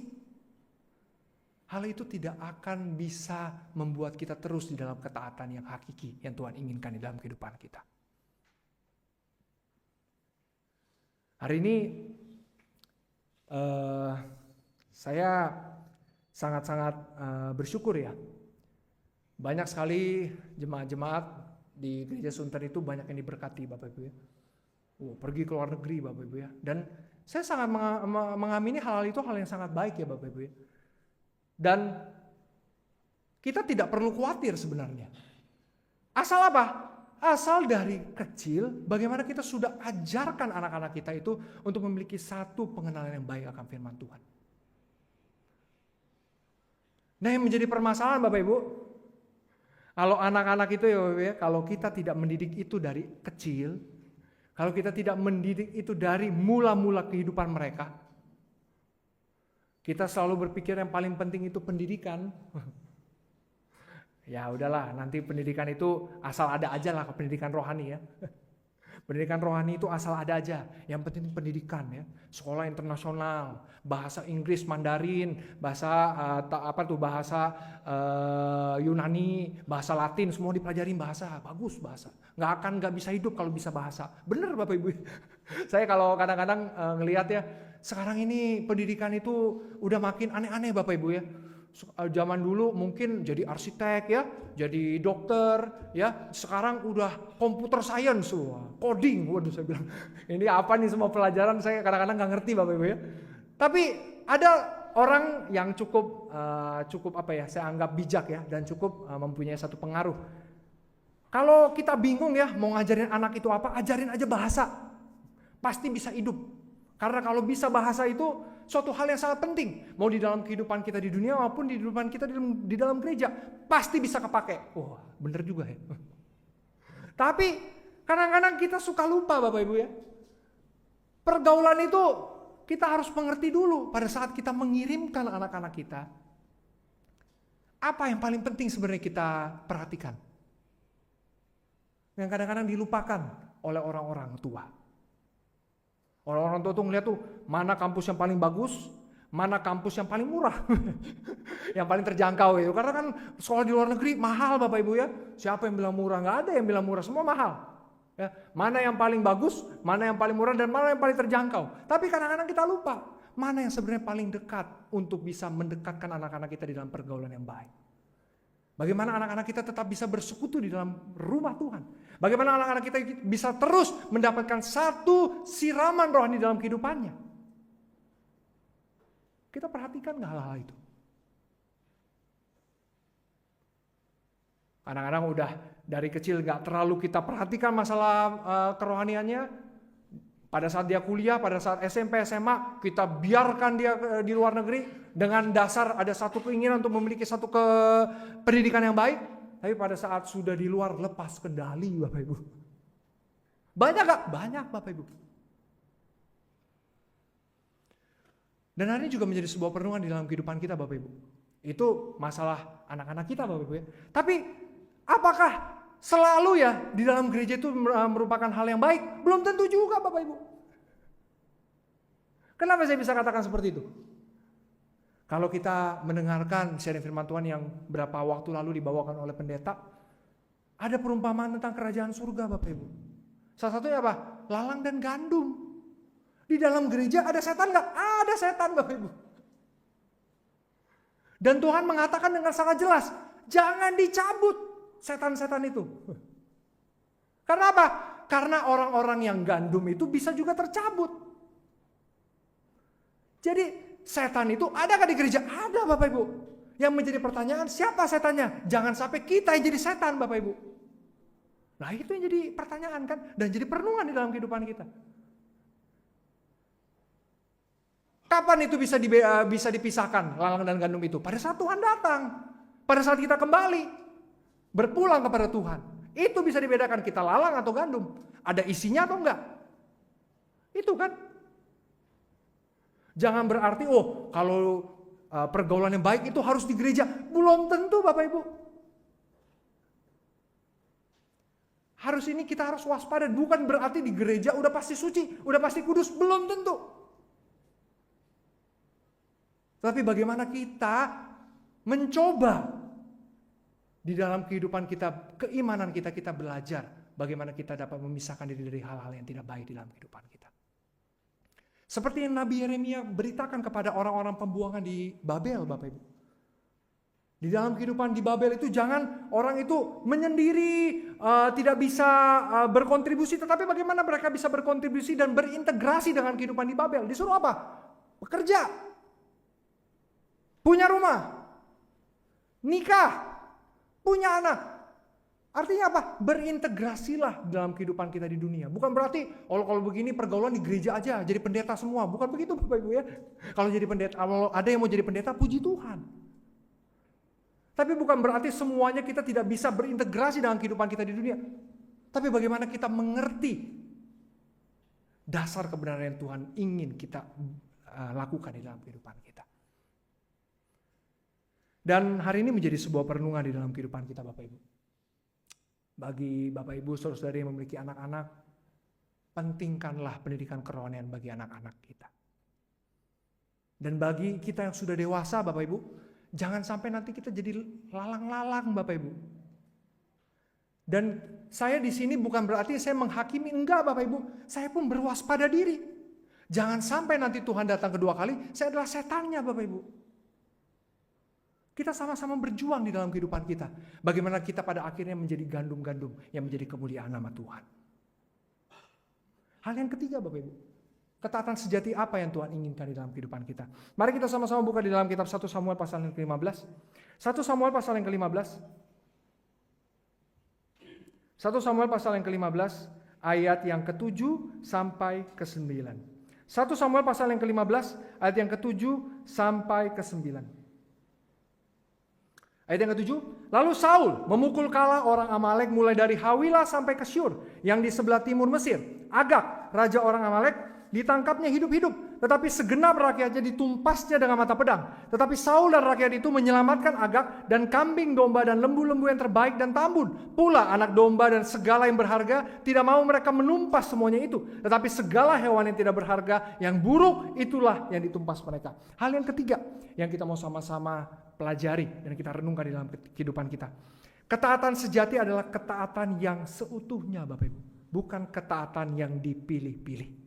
hal itu tidak akan bisa membuat kita terus di dalam ketaatan yang hakiki yang Tuhan inginkan di dalam kehidupan kita. Hari ini saya sangat-sangat bersyukur ya. Banyak sekali jemaat-jemaat di gereja Sunter itu banyak yang diberkati Bapak Ibu ya. Pergi ke luar negeri Bapak Ibu ya. Dan saya sangat mengamini hal itu hal yang sangat baik ya Bapak Ibu ya. Dan kita tidak perlu khawatir sebenarnya. Asal apa? Asal dari kecil bagaimana kita sudah ajarkan anak-anak kita itu untuk memiliki satu pengenalan yang baik akan firman Tuhan. Nah yang menjadi permasalahan Bapak Ibu, kalau anak-anak itu ya Bapak Ibu ya, kalau kita tidak mendidik itu dari kecil, kalau kita tidak mendidik itu dari mula-mula kehidupan mereka, kita selalu berpikir yang paling penting itu pendidikan. Ya udahlah, nanti pendidikan itu asal ada aja lah, pendidikan rohani ya. Pendidikan rohani itu asal ada aja. Yang penting pendidikan ya. Sekolah internasional, bahasa Inggris, Mandarin, bahasa Yunani, bahasa Latin, semua dipelajarin bahasa. Bagus bahasa. Nggak bisa hidup kalau bisa bahasa. Bener Bapak Ibu. Saya kalau kadang-kadang ngelihat ya, sekarang ini pendidikan itu udah makin aneh-aneh Bapak Ibu ya. Zaman dulu mungkin jadi arsitek ya, jadi dokter ya, sekarang udah computer science, coding. Waduh saya bilang, ini apa nih semua pelajaran, saya kadang-kadang nggak ngerti Bapak Ibu ya. Tapi ada orang yang cukup saya anggap bijak ya, dan cukup mempunyai satu pengaruh. Kalau kita bingung ya mau ngajarin anak itu apa, ajarin aja bahasa. Pasti bisa hidup. Karena kalau bisa bahasa itu suatu hal yang sangat penting. Mau di dalam kehidupan kita di dunia maupun di kehidupan kita di dalam gereja. Pasti bisa kepake. Wah, bener juga ya. Tapi kadang-kadang kita suka lupa Bapak Ibu ya. Pergaulan itu kita harus mengerti dulu pada saat kita mengirimkan anak-anak kita. Apa yang paling penting sebenarnya kita perhatikan? Yang kadang-kadang dilupakan oleh orang-orang tua. Orang-orang tua tuh ngeliat tuh mana kampus yang paling bagus, mana kampus yang paling murah, yang paling terjangkau itu. Karena kan sekolah di luar negeri mahal Bapak Ibu ya. Siapa yang bilang murah? Nggak ada yang bilang murah, semua mahal. Ya, mana yang paling bagus, mana yang paling murah, dan mana yang paling terjangkau. Tapi kadang-kadang kita lupa mana yang sebenarnya paling dekat untuk bisa mendekatkan anak-anak kita di dalam pergaulan yang baik. Bagaimana anak-anak kita tetap bisa bersekutu di dalam rumah Tuhan. Bagaimana anak-anak kita bisa terus mendapatkan satu siraman rohani dalam kehidupannya. Kita perhatikan nggak hal-hal itu? Kadang-kadang udah dari kecil nggak terlalu kita perhatikan masalah kerohaniannya. Pada saat dia kuliah, pada saat SMP, SMA, kita biarkan dia di luar negeri dengan dasar ada satu keinginan untuk memiliki satu pendidikan yang baik. Tapi pada saat sudah di luar, lepas kendali Bapak Ibu. Banyak gak? Banyak Bapak Ibu. Dan hari ini juga menjadi sebuah perenungan di dalam kehidupan kita Bapak Ibu. Itu masalah anak-anak kita Bapak Ibu ya. Tapi apakah selalu ya di dalam gereja itu merupakan hal yang baik? Belum tentu juga Bapak Ibu. Kenapa saya bisa katakan seperti itu? Kalau kita mendengarkan sharing firman Tuhan yang berapa waktu lalu dibawakan oleh pendeta, ada perumpamaan tentang kerajaan surga Bapak Ibu. Salah satunya apa? Lalang dan gandum. Di dalam gereja ada setan nggak? Ada setan Bapak Ibu. Dan Tuhan mengatakan dengan sangat jelas, jangan dicabut setan-setan itu. Karena apa? Karena orang-orang yang gandum itu bisa juga tercabut. Jadi setan itu ada nggak di gereja? Ada Bapak Ibu. Yang menjadi pertanyaan, siapa setannya? Jangan sampai kita yang jadi setan Bapak Ibu. Nah itu yang jadi pertanyaan kan. Dan jadi perenungan di dalam kehidupan kita. Kapan itu bisa dipisahkan lalang dan gandum itu? Pada saat Tuhan datang. Pada saat kita kembali. Berpulang kepada Tuhan. Itu bisa dibedakan kita lalang atau gandum. Ada isinya atau enggak? Itu kan. Jangan berarti kalau pergaulan yang baik itu harus di gereja. Belum tentu Bapak Ibu. Kita harus waspada. Bukan berarti di gereja udah pasti suci, udah pasti kudus. Belum tentu. Tapi bagaimana kita mencoba di dalam kehidupan kita, keimanan kita belajar bagaimana kita dapat memisahkan diri dari hal-hal yang tidak baik di dalam kehidupan kita. Seperti yang Nabi Yeremia beritakan kepada orang-orang pembuangan di Babel, Bapak Ibu. Di dalam kehidupan di Babel itu jangan orang itu menyendiri, tidak bisa berkontribusi, tetapi bagaimana mereka bisa berkontribusi dan berintegrasi dengan kehidupan di Babel. Disuruh apa? Bekerja, punya rumah, nikah, punya anak. Artinya apa? Berintegrasilah dalam kehidupan kita di dunia. Bukan berarti kalau begini pergaulan di gereja aja jadi pendeta semua. Bukan begitu Bapak Ibu ya. Kalau jadi pendeta, kalau ada yang mau jadi pendeta, puji Tuhan. Tapi bukan berarti semuanya kita tidak bisa berintegrasi dengan kehidupan kita di dunia. Tapi bagaimana kita mengerti dasar kebenaran yang Tuhan ingin kita lakukan di dalam kehidupan kita. Dan hari ini menjadi sebuah perenungan di dalam kehidupan kita Bapak Ibu. Bagi Bapak Ibu, saudara-saudari yang memiliki anak-anak, pentingkanlah pendidikan kerohanian bagi anak-anak kita. Dan bagi kita yang sudah dewasa Bapak Ibu, jangan sampai nanti kita jadi lalang-lalang Bapak Ibu. Dan saya di sini bukan berarti saya menghakimi, enggak Bapak Ibu. Saya pun berwaspada diri. Jangan sampai nanti Tuhan datang kedua kali, saya adalah setannya Bapak Ibu. Kita sama-sama berjuang di dalam kehidupan kita. Bagaimana kita pada akhirnya menjadi gandum-gandum yang menjadi kemuliaan nama Tuhan. Hal yang ketiga Bapak Ibu. Ketaatan sejati apa yang Tuhan inginkan di dalam kehidupan kita? Mari kita sama-sama buka di dalam kitab 1 Samuel pasal yang ke-15. 1 Samuel pasal yang ke-15. 1 Samuel pasal yang ke-15 ayat yang ke-7 sampai ke-9. 1 Samuel pasal yang ke-15 ayat yang ke-7 sampai ke-9. Ayat yang ke-7, lalu Saul memukul kala orang Amalek mulai dari Hawilah sampai ke Syur yang di sebelah timur Mesir. Agag, raja orang Amalek, ditangkapnya hidup-hidup, tetapi segenap rakyatnya ditumpasnya dengan mata pedang. Tetapi Saul dan rakyat itu menyelamatkan Agag dan kambing domba dan lembu-lembu yang terbaik dan tambun. Pula anak domba dan segala yang berharga, tidak mau mereka menumpas semuanya itu. Tetapi segala hewan yang tidak berharga, yang buruk, itulah yang ditumpas mereka. Hal yang ketiga yang kita mau sama-sama pelajari dan kita renungkan di dalam kehidupan kita. Ketaatan sejati adalah ketaatan yang seutuhnya, Bapak Ibu. Bukan ketaatan yang dipilih-pilih.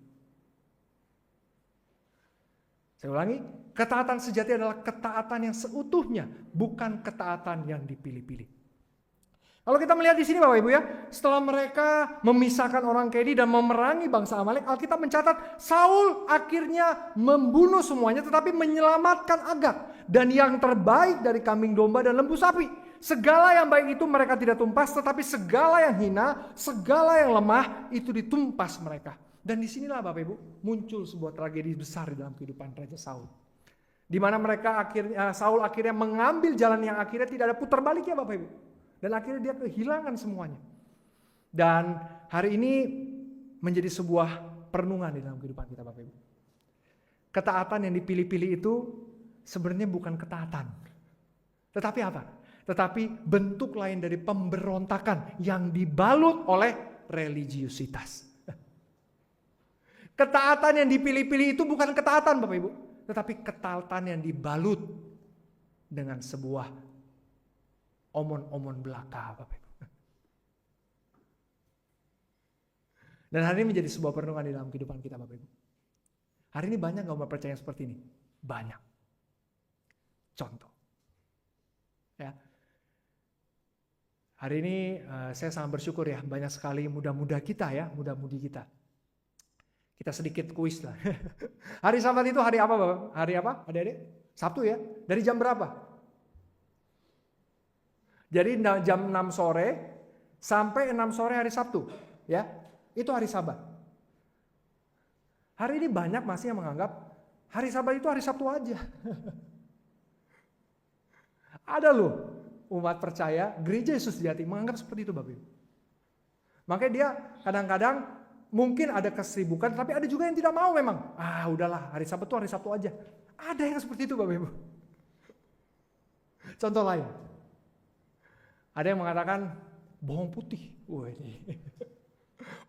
Saya ulangi, ketaatan sejati adalah ketaatan yang seutuhnya, bukan ketaatan yang dipilih-pilih. Kalau kita melihat di sini Bapak Ibu ya, setelah mereka memisahkan orang Kedi dan memerangi bangsa Amalek, Alkitab mencatat Saul akhirnya membunuh semuanya tetapi menyelamatkan Agag dan yang terbaik dari kambing domba dan lembu sapi. Segala yang baik itu mereka tidak tumpas, tetapi segala yang hina, segala yang lemah itu ditumpas mereka. Dan disinilah Bapak Ibu muncul sebuah tragedi besar di dalam kehidupan Raja Saul. Di mana Saul akhirnya mengambil jalan yang akhirnya tidak ada putar baliknya Bapak Ibu. Dan akhirnya dia kehilangan semuanya. Dan hari ini menjadi sebuah perenungan di dalam kehidupan kita Bapak Ibu. Ketaatan yang dipilih-pilih itu sebenarnya bukan ketaatan. Tetapi apa? Tetapi bentuk lain dari pemberontakan yang dibalut oleh religiusitas. Ketaatan yang dipilih-pilih itu bukan ketaatan Bapak Ibu. Tetapi ketaatan yang dibalut dengan sebuah omon-omon belaka Bapak Ibu. Dan hari ini menjadi sebuah perenungan di dalam kehidupan kita Bapak Ibu. Hari ini banyak gak umat percaya seperti ini? Banyak. Contoh. Ya. Hari ini saya sangat bersyukur ya, banyak sekali muda-muda kita ya, muda-mudi kita. Kita sedikit kuis lah. Hari Sabat itu hari apa Bapak? Hari apa adik-adik? Sabtu ya? Dari jam berapa? Jadi jam 6 sore sampai 6 sore hari Sabtu. Ya, itu hari Sabat. Hari ini banyak masih yang menganggap hari Sabat itu hari Sabtu aja. Ada loh umat percaya, gereja Yesus Sejati menganggap seperti itu Bapak Ibu. Makanya dia kadang-kadang mungkin ada kesibukan, tapi ada juga yang tidak mau memang. Udahlah, hari Sabat itu hari Sabtu aja. Ada yang seperti itu Bapak Ibu. Contoh lain. Ada yang mengatakan bohong putih. Wah ini.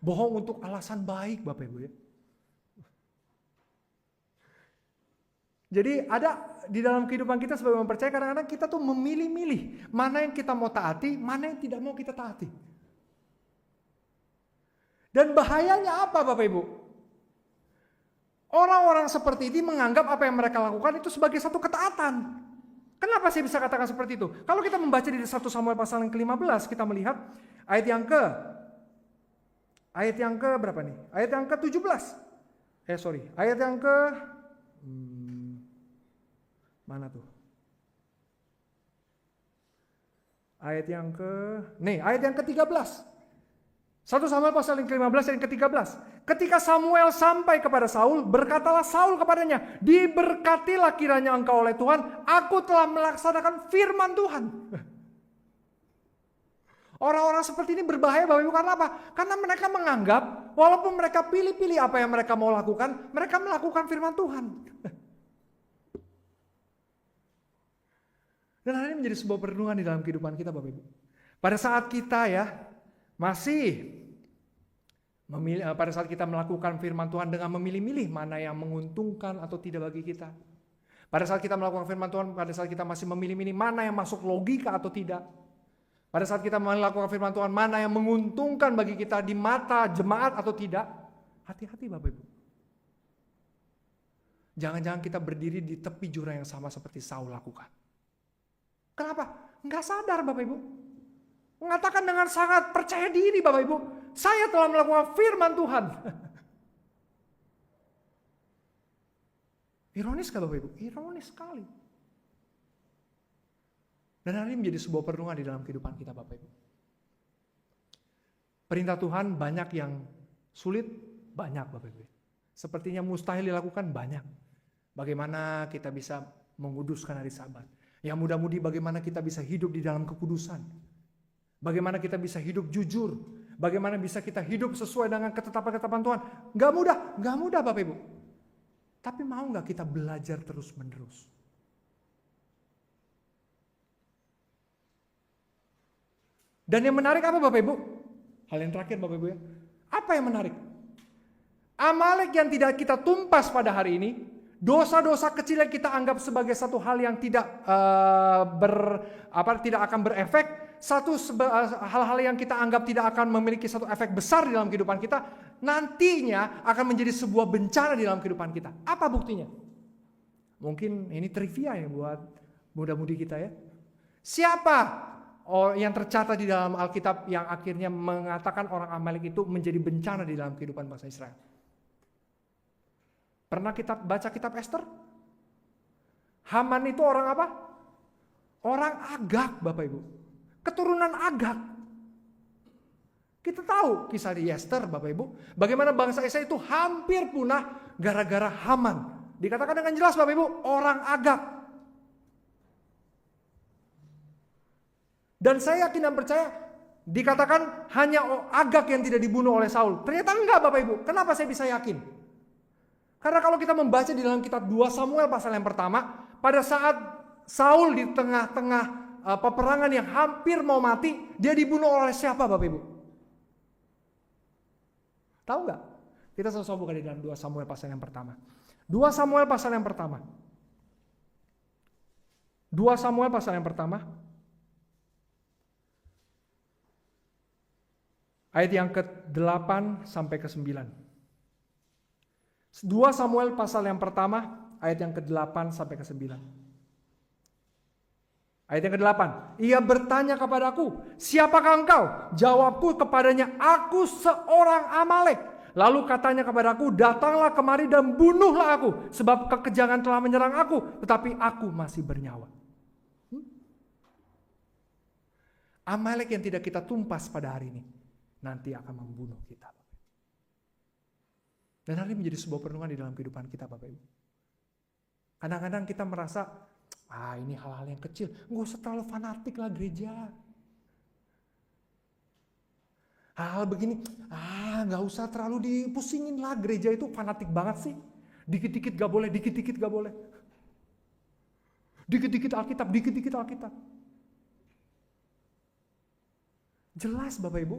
Bohong untuk alasan baik Bapak Ibu ya. Jadi ada di dalam kehidupan kita sebagai orang percaya kadang-kadang kita tuh memilih-milih mana yang kita mau taati, mana yang tidak mau kita taati. Dan bahayanya apa Bapak Ibu? Orang-orang seperti ini menganggap apa yang mereka lakukan itu sebagai satu ketaatan. Kenapa saya bisa katakan seperti itu? Kalau kita membaca di 1 Samuel pasal yang ke-15, kita melihat ayat yang ke berapa nih? Ayat yang ke-17. Ayat yang ke mana tuh? Ayat yang ke-13. 1 Samuel pasal yang ke-15 dan ke-13. Ketika Samuel sampai kepada Saul, berkatalah Saul kepadanya, diberkatilah kiranya engkau oleh Tuhan, aku telah melaksanakan firman Tuhan. Orang-orang seperti ini berbahaya Bapak Ibu karena apa? Karena mereka menganggap, walaupun mereka pilih-pilih apa yang mereka mau lakukan, mereka melakukan firman Tuhan. Dan hari ini menjadi sebuah perenungan di dalam kehidupan kita Bapak Ibu. Pada saat kita pada saat kita melakukan firman Tuhan dengan memilih-milih mana yang menguntungkan atau tidak bagi kita. Pada saat kita melakukan firman Tuhan, pada saat kita masih memilih-milih mana yang masuk logika atau tidak. Pada saat kita melakukan firman Tuhan, mana yang menguntungkan bagi kita di mata jemaat atau tidak. Hati-hati Bapak Ibu. Jangan-jangan kita berdiri di tepi jurang yang sama seperti Saul lakukan. Kenapa? Enggak sadar Bapak Ibu. Mengatakan dengan sangat percaya diri Bapak Ibu, saya telah melakukan firman Tuhan. Ironis gak Bapak Ibu? Ironis sekali. Dan hari ini menjadi sebuah perenungan di dalam kehidupan kita Bapak Ibu. Perintah Tuhan banyak yang sulit, banyak Bapak Ibu. Sepertinya mustahil dilakukan, banyak. Bagaimana kita bisa menguduskan hari Sabat. Yang mudah-mudi bagaimana kita bisa hidup di dalam kekudusan. Bagaimana kita bisa hidup jujur. Bagaimana bisa kita hidup sesuai dengan ketetapan-ketetapan Tuhan. Gak mudah Bapak Ibu. Tapi mau gak kita belajar terus-menerus? Dan yang menarik apa Bapak Ibu? Hal yang terakhir Bapak Ibu ya. Apa yang menarik? Amalek yang tidak kita tumpas pada hari ini, dosa-dosa kecil yang kita anggap sebagai satu hal yang tidak tidak akan berefek, hal-hal yang kita anggap tidak akan memiliki satu efek besar di dalam kehidupan kita, nantinya akan menjadi sebuah bencana di dalam kehidupan kita. Apa buktinya? Mungkin ini trivia ya buat muda-mudi kita ya. Siapa yang tercatat di dalam Alkitab yang akhirnya mengatakan orang Amalek itu menjadi bencana di dalam kehidupan bangsa Israel? Pernah kita baca kitab Ester? Haman itu orang apa? Orang Agag Bapak Ibu. Keturunan Agag. Kita tahu kisah di Ester Bapak Ibu. Bagaimana bangsa Israel itu hampir punah gara-gara Haman. Dikatakan dengan jelas Bapak Ibu, orang Agag. Dan saya yakin dan percaya dikatakan hanya Agag yang tidak dibunuh oleh Saul. Ternyata enggak Bapak Ibu. Kenapa saya bisa yakin? Karena kalau kita membaca di dalam kitab 2 Samuel pasal yang pertama, pada saat Saul di tengah-tengah peperangan yang hampir mau mati, dia dibunuh oleh siapa Bapak Ibu? Tahu nggak? Kita sama-sama buka di dalam 2 Samuel pasal yang pertama. 2 Samuel pasal yang pertama. 2 Samuel pasal yang pertama. Ayat yang ke-8 sampai ke-9. 2 Samuel pasal yang pertama, ayat yang ke-8 sampai ke-9. Ayat yang ke-8. Ia bertanya kepadaku, siapakah engkau? Jawabku kepadanya, aku seorang Amalek. Lalu katanya kepadaku, datanglah kemari dan bunuhlah aku, sebab kekejangan telah menyerang aku, tetapi aku masih bernyawa. Amalek yang tidak kita tumpas pada hari ini, nanti akan membunuh kita. Dan hari ini menjadi sebuah perenungan di dalam kehidupan kita Bapak Ibu. Kadang-kadang kita merasa, ini hal-hal yang kecil, nggak usah terlalu fanatik lah gereja. Hal-hal begini, nggak usah terlalu dipusingin lah, gereja itu fanatik banget sih. Dikit-dikit gak boleh, dikit-dikit gak boleh. Dikit-dikit Alkitab, dikit-dikit Alkitab. Jelas Bapak Ibu.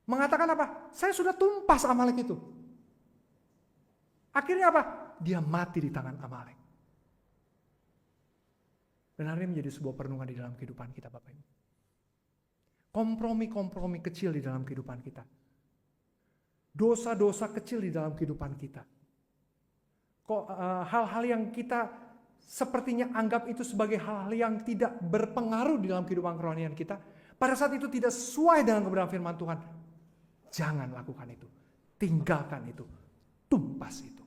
Mengatakan apa? Saya sudah tumpas Amalek itu. Akhirnya apa? Dia mati di tangan Amalek. Dan hari ini menjadi sebuah perenungan di dalam kehidupan kita Bapak Ibu. Kompromi-kompromi kecil di dalam kehidupan kita. Dosa-dosa kecil di dalam kehidupan kita. Hal-hal yang kita sepertinya anggap itu sebagai hal-hal yang tidak berpengaruh di dalam kehidupan kerohanian kita. Pada saat itu tidak sesuai dengan kebenaran firman Tuhan. Jangan lakukan itu. Tinggalkan itu. Tumpas itu.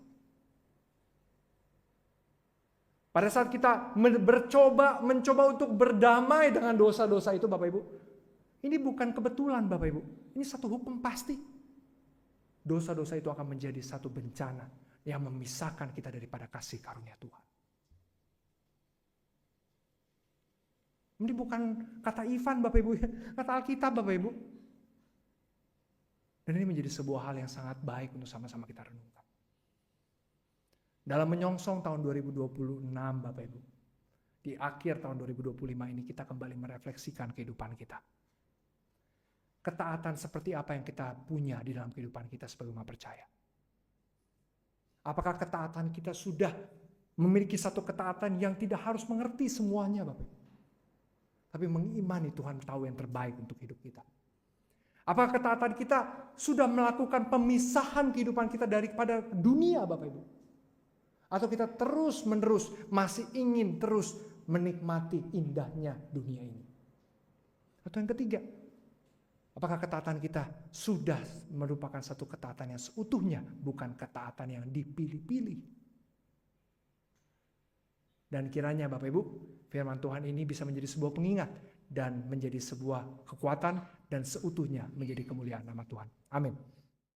Pada saat kita mencoba untuk berdamai dengan dosa-dosa itu Bapak Ibu. Ini bukan kebetulan Bapak Ibu. Ini satu hukum pasti. Dosa-dosa itu akan menjadi satu bencana yang memisahkan kita daripada kasih karunia Tuhan. Ini bukan kata Ivan Bapak Ibu. Kata Alkitab Bapak Ibu. Dan ini menjadi sebuah hal yang sangat baik untuk sama-sama kita renungkan. Dalam menyongsong tahun 2026 Bapak Ibu. Di akhir tahun 2025 ini kita kembali merefleksikan kehidupan kita. Ketaatan seperti apa yang kita punya di dalam kehidupan kita sebagai umat percaya. Apakah ketaatan kita sudah memiliki satu ketaatan yang tidak harus mengerti semuanya Bapak Ibu. Tapi mengimani Tuhan tahu yang terbaik untuk hidup kita. Apakah ketaatan kita sudah melakukan pemisahan kehidupan kita daripada dunia Bapak Ibu? Atau kita terus-menerus masih ingin terus menikmati indahnya dunia ini? Atau yang ketiga, apakah ketaatan kita sudah merupakan satu ketaatan yang seutuhnya, bukan ketaatan yang dipilih-pilih? Dan kiranya Bapak Ibu, firman Tuhan ini bisa menjadi sebuah pengingat dan menjadi sebuah kekuatan dan seutuhnya menjadi kemuliaan nama Tuhan. Amin.